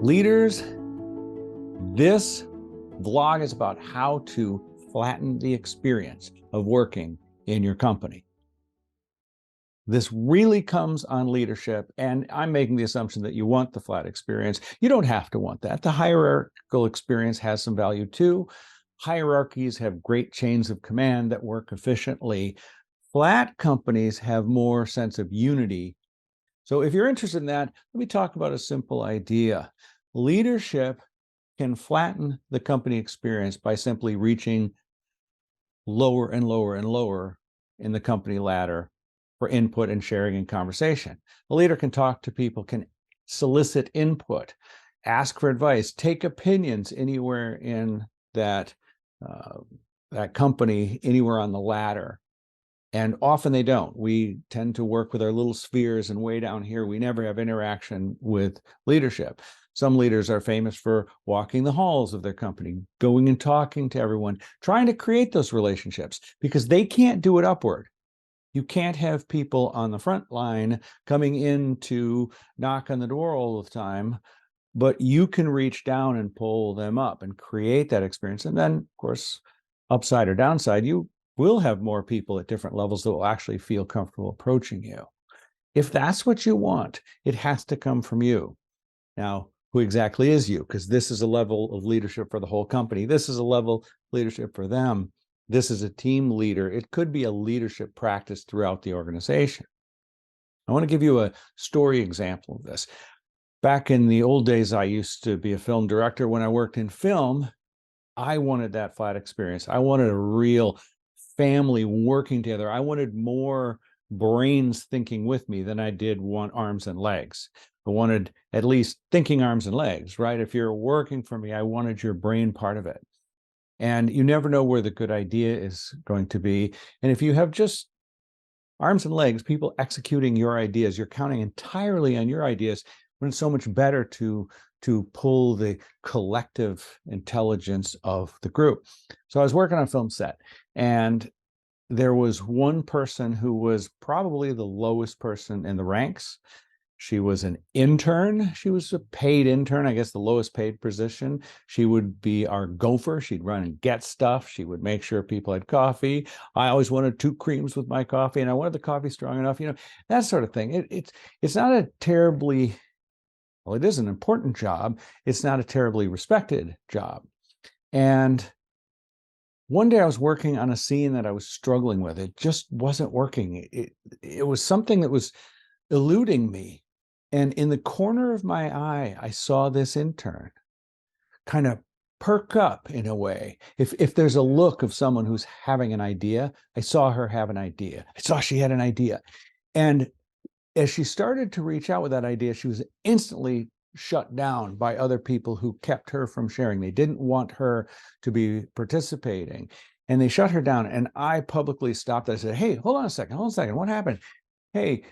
Leaders, this vlog is about how to flatten the experience of working in your company. This really comes on leadership, and I'm making the assumption that you want the flat experience. You don't have to want that. The hierarchical experience has some value too. Hierarchies have great chains of command that work efficiently. Flat companies have more sense of unity. So if you're interested in that, let me talk about a simple idea. Leadership can flatten the company experience by simply reaching lower and lower and lower in the company ladder for input and sharing and conversation. A leader can talk to people, can solicit input, ask for advice, take opinions anywhere in that company, anywhere on the ladder. And often they don't. We tend to work with our little spheres, and way down here, we never have interaction with leadership. Some leaders are famous for walking the halls of their company, going and talking to everyone, trying to create those relationships, because they can't do it upward. You can't have people on the front line coming in to knock on the door all the time, but you can reach down and pull them up and create that experience. And then, of course, upside or downside, you will have more people at different levels that will actually feel comfortable approaching you. If that's what you want, it has to come from you. Now, who exactly is you? Because this is a level of leadership for the whole company. This is a level of leadership for them. This is a team leader. It could be a leadership practice throughout the organization. I want to give you a story example of this. Back in the old days, I used to be a film director. When I worked in film, I wanted that flat experience. I wanted a real family working together. I wanted more brains thinking with me than I did want arms and legs. I wanted at least thinking arms and legs, right? If you're working for me, I wanted your brain part of it. And you never know where the good idea is going to be. And if you have just arms and legs, people executing your ideas, you're counting entirely on your ideas, when it's so much better to pull the collective intelligence of the group. So I was working on a film set, and there was one person who was probably the lowest person in the ranks. She was an intern. She was a paid intern, I guess the lowest paid position. She would be our gopher. She'd run and get stuff. She would make sure people had coffee. I always wanted 2 creams with my coffee, and I wanted the coffee strong enough, that sort of thing. It's not a terribly, well, it is an important job. It's not a terribly respected job. And one day I was working on a scene that I was struggling with. It just wasn't working. It was something that was eluding me. And in the corner of my eye, I saw this intern kind of perk up in a way. If there's a look of someone who's having an idea, I saw her have an idea. I saw she had an idea. And as she started to reach out with that idea, she was instantly shut down by other people who kept her from sharing. They didn't want her to be participating, and they shut her down. And I publicly stopped. I said, "Hey, hold on a second. What happened? Hey,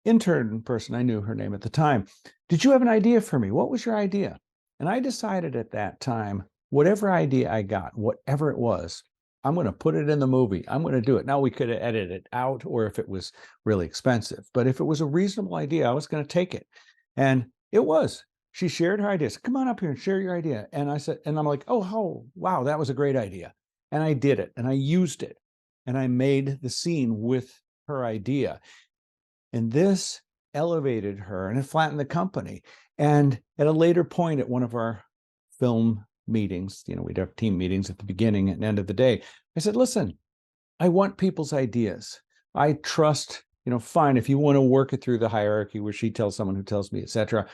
intern person," I knew her name at the time, "did you have an idea for me? What was your idea?" And I decided at that time, whatever idea I got, whatever it was, I'm going to put it in the movie. I'm going to do it. Now, we could have edited it out, or if it was really expensive, but if it was a reasonable idea, I was going to take it. And it was. She shared her ideas. "Come on up here and share your idea." And I said, and I'm like, oh, wow, that was a great idea. And I did it, and I used it, and I made the scene with her idea. And this elevated her, and it flattened the company. And at a later point at one of our film meetings, we'd have team meetings at the beginning and end of the day, I said, "Listen, I want people's ideas. I trust, fine, if you want to work it through the hierarchy where she tells someone who tells me, etc.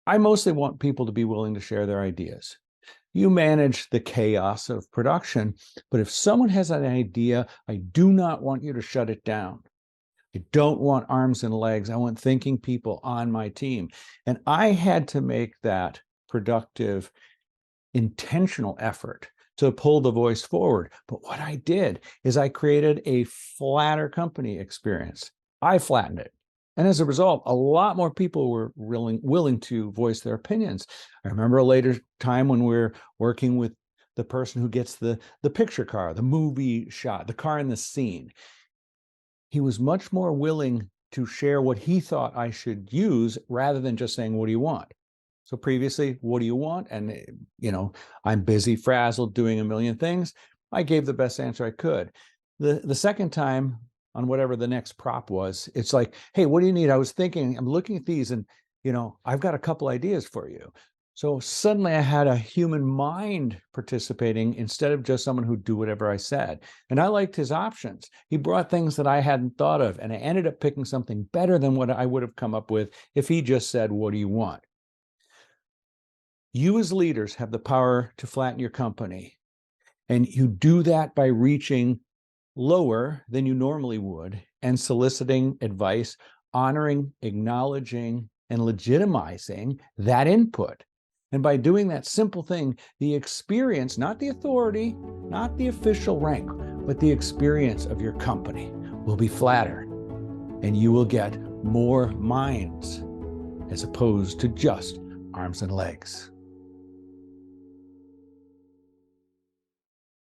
I mostly want people to be willing to share their ideas. You manage the chaos of production, but if someone has an idea, I do not want you to shut it down. I don't want arms and legs. I want thinking people on my team." And I had to make that productive, intentional effort to pull the voice forward. But what I did is I created a flatter company experience. I flattened it. And as a result, a lot more people were willing to voice their opinions. I remember a later time when we were working with the person who gets the picture car, the movie shot, the car in the scene. He was much more willing to share what he thought I should use rather than just saying, "What do you want?" So previously, what do you want? And, I'm busy, frazzled, doing a million things. I gave the best answer I could. The second time, on whatever the next prop was, it's like, hey, what do you need? I was thinking, I'm looking at these and, I've got a couple ideas for you. So suddenly I had a human mind participating instead of just someone who'd do whatever I said. And I liked his options. He brought things that I hadn't thought of, and I ended up picking something better than what I would have come up with if he just said, what do you want? You as leaders have the power to flatten your company. And you do that by reaching lower than you normally would and soliciting advice, honoring, acknowledging, and legitimizing that input. And by doing that simple thing, the experience, not the authority, not the official rank, but the experience of your company will be flatter, and you will get more minds as opposed to just arms and legs.